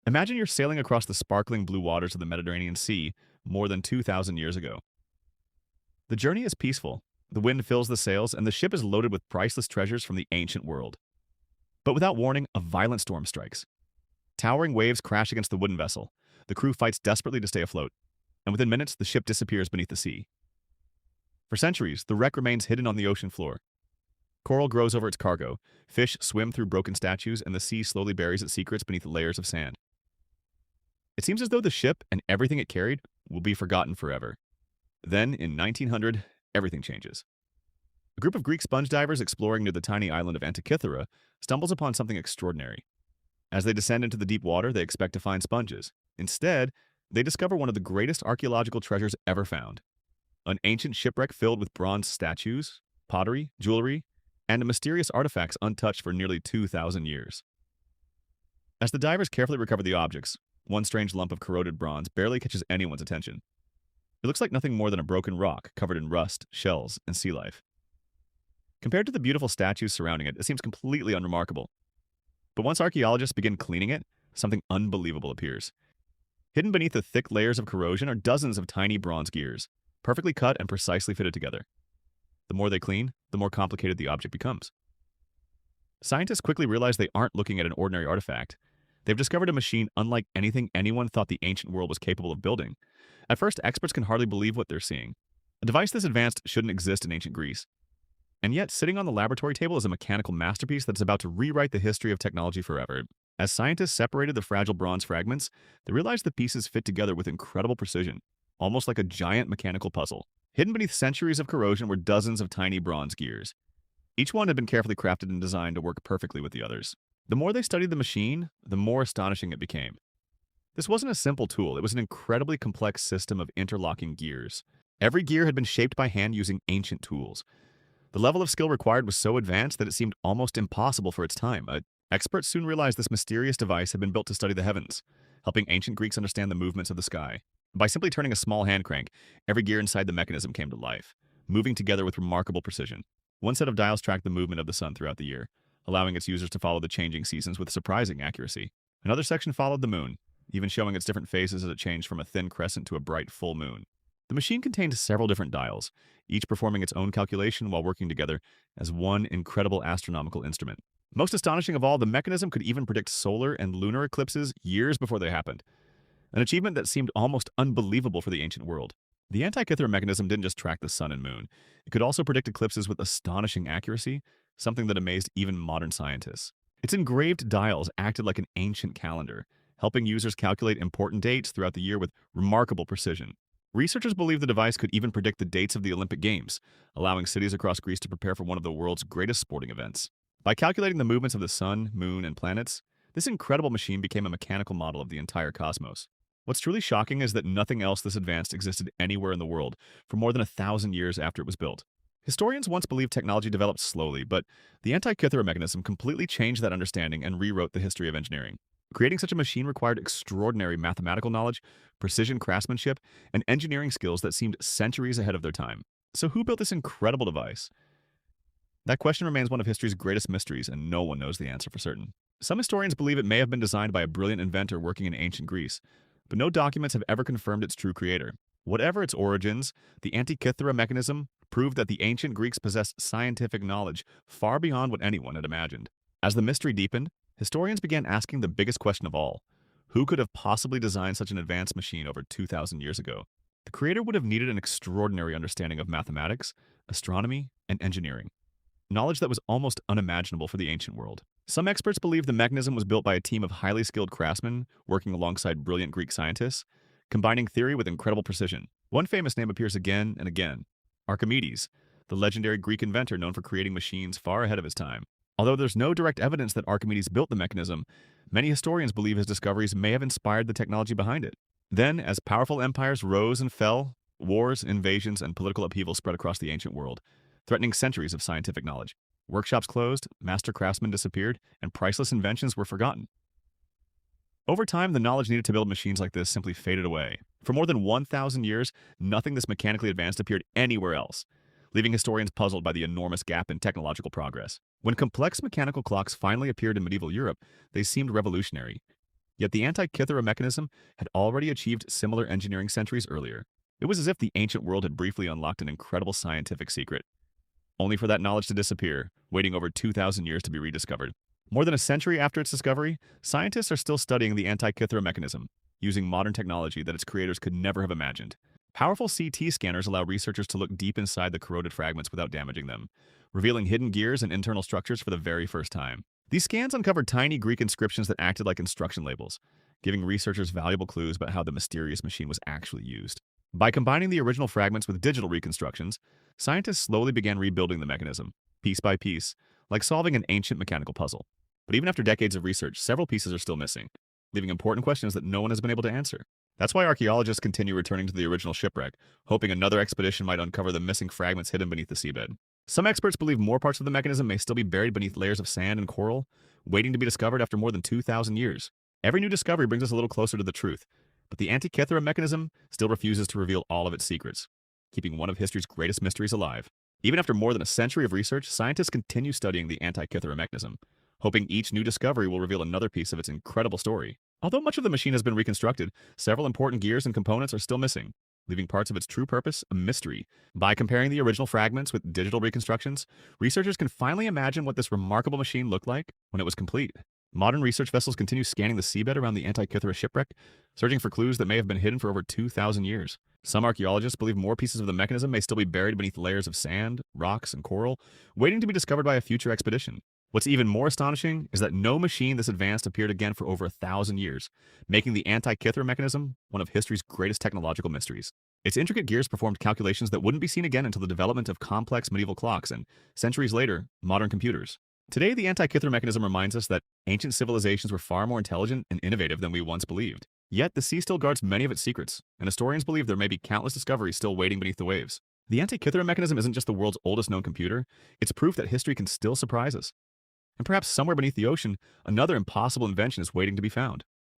Imagine you're sailing across the sparkling blue waters of the Mediterranean Sea more than 2,000 years ago. The journey is peaceful, the wind fills the sails, and the ship is loaded with priceless treasures from the ancient world. But without warning, a violent storm strikes. Towering waves crash against the wooden vessel. The crew fights desperately to stay afloat, and within minutes, the ship disappears beneath the sea. For centuries, the wreck remains hidden on the ocean floor. Coral grows over its cargo, fish swim through broken statues, and the sea slowly buries its secrets beneath layers of sand. It seems as though the ship and everything it carried will be forgotten forever. Then, in 1900, everything changes. A group of Greek sponge divers exploring near the tiny island of Antikythera stumbles upon something extraordinary. As they descend into the deep water, they expect to find sponges. Instead, they discover one of the greatest archaeological treasures ever found: an ancient shipwreck filled with bronze statues, pottery, jewelry, and mysterious artifacts untouched for nearly 2,000 years. As the divers carefully recover the objects, one strange lump of corroded bronze barely catches anyone's attention. It looks like nothing more than a broken rock covered in rust, shells, and sea life. Compared to the beautiful statues surrounding it, it seems completely unremarkable. But once archaeologists begin cleaning it, something unbelievable appears. Hidden beneath the thick layers of corrosion are dozens of tiny bronze gears, perfectly cut and precisely fitted together. The more they clean, the more complicated the object becomes. Scientists quickly realize they aren't looking at an ordinary artifact. They've discovered a machine unlike anything anyone thought the ancient world was capable of building. At first, experts can hardly believe what they're seeing. A device this advanced shouldn't exist in ancient Greece. And yet, sitting on the laboratory table is a mechanical masterpiece that's about to rewrite the history of technology forever. As scientists separated the fragile bronze fragments, they realized the pieces fit together with incredible precision, almost like a giant mechanical puzzle. Hidden beneath centuries of corrosion were dozens of tiny bronze gears. Each one had been carefully crafted and designed to work perfectly with the others. The more they studied the machine, the more astonishing it became. This wasn't a simple tool, it was an incredibly complex system of interlocking gears. Every gear had been shaped by hand using ancient tools. The level of skill required was so advanced that it seemed almost impossible for its time. Experts soon realized this mysterious device had been built to study the heavens, helping ancient Greeks understand the movements of the sky. By simply turning a small hand crank, every gear inside the mechanism came to life, moving together with remarkable precision. One set of dials tracked the movement of the sun throughout the year, allowing its users to follow the changing seasons with surprising accuracy. Another section followed the moon, even showing its different phases as it changed from a thin crescent to a bright full moon. The machine contained several different dials, each performing its own calculation while working together as one incredible astronomical instrument. Most astonishing of all, the mechanism could even predict solar and lunar eclipses years before they happened, an achievement that seemed almost unbelievable for the ancient world. The Antikythera mechanism didn't just track the sun and moon. It could also predict eclipses with astonishing accuracy, something that amazed even modern scientists. Its engraved dials acted like an ancient calendar, helping users calculate important dates throughout the year with remarkable precision. Researchers believe the device could even predict the dates of the Olympic Games, allowing cities across Greece to prepare for one of the world's greatest sporting events. By calculating the movements of the sun, moon, and planets, this incredible machine became a mechanical model of the entire cosmos. What's truly shocking is that nothing else this advanced existed anywhere in the world for more than 1,000 years after it was built. Historians once believed technology developed slowly, but the Antikythera mechanism completely changed that understanding and rewrote the history of engineering. Creating such a machine required extraordinary mathematical knowledge, precision craftsmanship, and engineering skills that seemed centuries ahead of their time. So who built this incredible device? That question remains one of history's greatest mysteries, and no one knows the answer for certain. Some historians believe it may have been designed by a brilliant inventor working in ancient Greece, but no documents have ever confirmed its true creator. Whatever its origins, the Antikythera mechanism proved that the ancient Greeks possessed scientific knowledge far beyond what anyone had imagined. As the mystery deepened, historians began asking the biggest question of all: who could have possibly designed such an advanced machine over 2,000 years ago? The creator would have needed an extraordinary understanding of mathematics, astronomy, and engineering, knowledge that was almost unimaginable for the ancient world. Some experts believe the mechanism was built by a team of highly skilled craftsmen working alongside brilliant Greek scientists, combining theory with incredible precision. One famous name appears again and again: Archimedes, the legendary Greek inventor known for creating machines far ahead of his time. Although there's no direct evidence that Archimedes built the mechanism, many historians believe his discoveries may have inspired the technology behind it. Then, as powerful empires rose and fell, wars, invasions, and political upheaval spread across the ancient world, threatening centuries of scientific knowledge. Workshops closed, master craftsmen disappeared, and priceless inventions were forgotten. Over time, the knowledge needed to build machines like this simply faded away. For more than 1,000 years, nothing this mechanically advanced appeared anywhere else, leaving historians puzzled by the enormous gap in technological progress. When complex mechanical clocks finally appeared in medieval Europe, they seemed revolutionary. Yet the Antikythera mechanism had already achieved similar engineering centuries earlier. It was as if the ancient world had briefly unlocked an incredible scientific secret, only for that knowledge to disappear, waiting over 2,000 years to be rediscovered. More than a century after its discovery, scientists are still studying the Antikythera mechanism, using modern technology that its creators could never have imagined. Powerful CT scanners allow researchers to look deep inside the corroded fragments without damaging them, revealing hidden gears and internal structures for the very first time. These scans uncovered tiny Greek inscriptions that acted like instruction labels, giving researchers valuable clues about how the mysterious machine was actually used. By combining the original fragments with digital reconstructions, scientists slowly began rebuilding the mechanism, piece by piece, like solving an ancient mechanical puzzle. But even after decades of research, several pieces are still missing, leaving important questions that no one has been able to answer. That's why archaeologists continue returning to the original shipwreck, hoping another expedition might uncover the missing fragments hidden beneath the seabed. Some experts believe more parts of the mechanism may still be buried beneath layers of sand and coral, waiting to be discovered after more than 2,000 years. Every new discovery brings us a little closer to the truth, but the Antikythera mechanism still refuses to reveal all of its secrets, keeping one of history's greatest mysteries alive. Even after more than a century of research, scientists continue studying the Antikythera mechanism, hoping each new discovery will reveal another piece of its incredible story. Although much of the machine has been reconstructed, several important gears and components are still missing, leaving parts of its true purpose a mystery. By comparing the original fragments with digital reconstructions, researchers can finally imagine what this remarkable machine looked like when it was complete. Modern research vessels continue scanning the seabed around the Antikythera shipwreck, searching for clues that may have been hidden for over 2,000 years. Some archaeologists believe more pieces of the mechanism may still be buried beneath layers of sand, rocks, and coral, waiting to be discovered by a future expedition. What's even more astonishing is that no machine this advanced appeared again for over 1,000 years, making the Antikythera mechanism one of history's greatest technological mysteries. Its intricate gears performed calculations that wouldn't be seen again until the development of complex medieval clocks and, centuries later, modern computers. Today, the Antikythera mechanism reminds us that ancient civilizations were far more intelligent and innovative than we once believed. Yet, the sea still guards many of its secrets, and historians believe there may be countless discoveries still waiting beneath the waves. The Antikythera mechanism isn't just the world's oldest known computer, it's proof that history can still surprise us. And perhaps somewhere beneath the ocean, another impossible invention is waiting to be found.